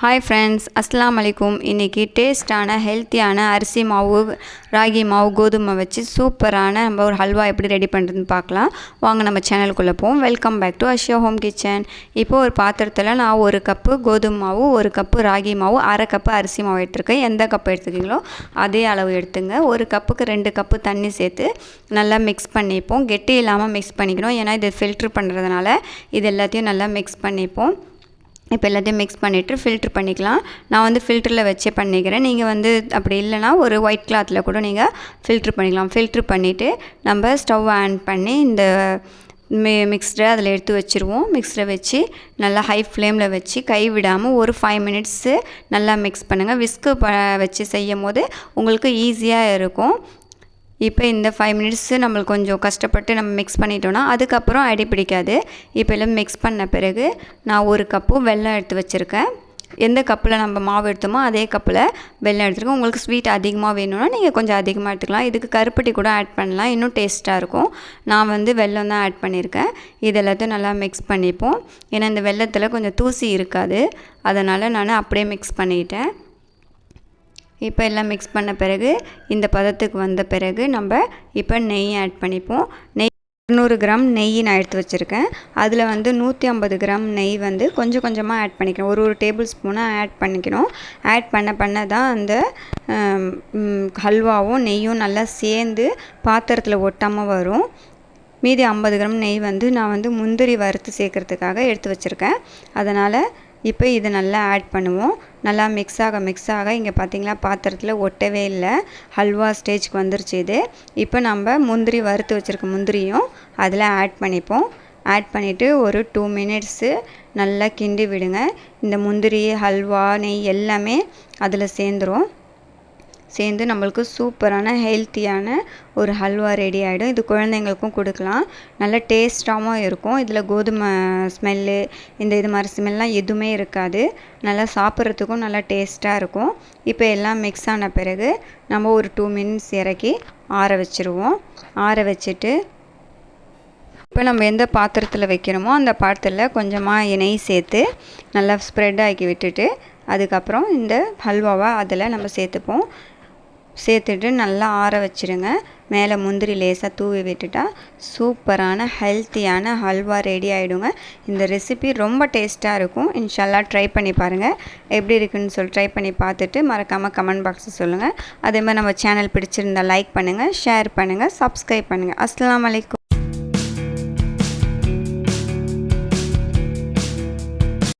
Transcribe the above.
Hi friends, அஸ்ஸலாமு அலைக்கும். இன்றைக்கி டேஸ்ட்டான ஹெல்த்தியான அரிசி மாவு, ராகி மாவு, கோதுமை வச்சு சூப்பரான நம்ம ஒரு ஹல்வா எப்படி ரெடி பண்ணுறதுன்னு பார்க்கலாம். வாங்க நம்ம சேனலுக்குள்ளே போவோம். Welcome back to Ashiya home kitchen. இப்போது ஒரு பாத்திரத்தில் நான் 1 கப்பு கோதுமை மாவு, 1 கப்பு ராகி மாவு, 1/2 கப்பு அரிசி மாவு எடுத்துருக்கேன். எந்த கப்பு எடுத்துக்கிங்களோ அதே அளவு எடுத்துங்க. 1 கப்புக்கு 2 கப்பு தண்ணி சேர்த்து நல்லா மிக்ஸ் பண்ணிப்போம். கெட்டி இல்லாமல் மிக்ஸ் பண்ணிக்கணும், ஏன்னா இது ஃபில்ட்ரு பண்ணுறதுனால இது எல்லாத்தையும் நல்லா மிக்ஸ் பண்ணிப்போம். இப்போ எல்லாத்தையும் மிக்ஸ் பண்ணிவிட்டு ஃபில்ட்ரு பண்ணிக்கலாம். நான் வந்து ஃபில்டரில் வச்சே பண்ணிக்கிறேன். நீங்கள் வந்து அப்படி இல்லைனா ஒரு ஒயிட் கிளாத்தில் கூட நீங்கள் ஃபில்ட்ரு பண்ணிக்கலாம். ஃபில்ட்ரு பண்ணிவிட்டு நம்ம ஸ்டவ் ஆன் பண்ணி இந்த மிக்ஸ்டரை அதில் எடுத்து வச்சுருவோம். மிக்ஸரை வச்சு நல்லா ஹை ஃப்ளேமில் வச்சு கை விடாமல் ஒரு 5 மினிட்ஸு நல்லா மிக்ஸ் பண்ணுங்கள். விஸ்கு வச்சு செய்யும் போது உங்களுக்கு ஈஸியாக இருக்கும். இப்போ இந்த 5 மினிட்ஸு நம்மளுக்கு கொஞ்சம் கஷ்டப்பட்டு நம்ம மிக்ஸ் பண்ணிட்டோன்னா அதுக்கப்புறம் அடி பிடிக்காது. இப்போ எல்லாம் மிக்ஸ் பண்ண பிறகு நான் 1 கப்பு வெல்லம் எடுத்து வச்சுருக்கேன். எந்த கப்பில் நம்ம மாவு எடுத்தோமோ அதே கப்பில் வெல்லம் எடுத்துருக்கோம். உங்களுக்கு ஸ்வீட் அதிகமாக வேணும்னா நீங்கள் கொஞ்சம் அதிகமாக எடுத்துக்கலாம். இதுக்கு கருப்பட்டி கூட ஆட் பண்ணலாம், இன்னும் டேஸ்ட்டாக இருக்கும். நான் வந்து வெல்லம் தான் ஆட் பண்ணியிருக்கேன். இது எல்லாத்தையும் நல்லா மிக்ஸ் பண்ணிப்போம். ஏன்னா இந்த வெல்லத்தில் கொஞ்சம் தூசி இருக்காது, அதனால் நான் அப்படியே மிக்ஸ் பண்ணிட்டேன். இப்போ எல்லாம் மிக்ஸ் பண்ண பிறகு இந்த பதத்துக்கு வந்த பிறகு நம்ம இப்போ நெய் ஆட் பண்ணிப்போம். 200 கிராம் நெய் நான் எடுத்து வச்சுருக்கேன். அதில் வந்து 150 கிராம் நெய் வந்து கொஞ்சம் கொஞ்சமாக ஆட் பண்ணிக்கணும். ஒரு டேபிள் ஸ்பூனாக ஆட் பண்ணிக்கணும். ஆட் பண்ண தான் அந்த ஹல்வாவும் நெய்யும் நல்லா சேர்ந்து பாத்திரத்தில் ஒட்டாமல் வரும். மீதி 50 கிராம் நெய் வந்து நான் வந்து முந்திரி வறுத்து சேர்க்குறதுக்காக எடுத்து வச்சுருக்கேன். அதனால் இப்போ இதை நல்லா ஆட் பண்ணுவோம். நல்லா மிக்ஸ் ஆக இங்கே பார்த்திங்களா பாத்திரத்தில் ஒட்டவே இல்லை. ஹல்வா ஸ்டேஜ்க்கு வந்துருச்சு இது. இப்போ நம்ம முந்திரி வறுத்து வச்சுருக்க முந்திரியும் அதில் ஆட் பண்ணிப்போம். ஆட் பண்ணிவிட்டு ஒரு 2 மினிட்ஸு நல்லா கிண்டி விடுங்க. இந்த முந்திரி, ஹல்வா, நெய் எல்லாமே அதில் சேர்ந்து நம்மளுக்கு சூப்பரான ஹெல்த்தியான ஒரு ஹல்வா ரெடி ஆகிடும். இது குழந்தைங்களுக்கும் கொடுக்கலாம். நல்ல டேஸ்ட்டாகவும் இருக்கும். இதில் கோதுமை ஸ்மெல்லு இது மாதிரி ஸ்மெல்லாம் எதுவுமே இருக்காது. நல்லா சாப்பிட்றதுக்கும் நல்லா டேஸ்ட்டாக இருக்கும். இப்போ எல்லாம் மிக்ஸ் ஆன பிறகு நம்ம ஒரு 2 மினிட்ஸ் இறக்கி ஆற வச்சுருவோம். ஆற வச்சுட்டு இப்போ நம்ம எந்த பாத்திரத்தில் வைக்கிறோமோ அந்த பாத்திரத்தில் கொஞ்சமாக நெய் சேர்த்து நல்லா ஸ்ப்ரெட் ஆக்கி விட்டுட்டு அதுக்கப்புறம் இந்த ஹல்வாவை அதில் நம்ம சேர்த்துட்டு நல்லா ஆற வச்சுருங்க. மேலே முந்திரி லேசாக தூவி விட்டுட்டா சூப்பரான ஹெல்த்தியான ஹல்வா ரெடி ஆகிடுங்க. இந்த ரெசிபி ரொம்ப டேஸ்ட்டாக இருக்கும். இன்ஷால்லா ட்ரை பண்ணி பாருங்கள். எப்படி இருக்குன்னு சொல்லி ட்ரை பண்ணி பார்த்துட்டு மறக்காமல் கமெண்ட் பாக்ஸில் சொல்லுங்கள். அதே மாதிரி நம்ம சேனல் பிடிச்சிருந்தால் லைக் பண்ணுங்கள், ஷேர் பண்ணுங்கள், சப்ஸ்கிரைப் பண்ணுங்கள். அஸ்ஸலாமு அலைக்கும்.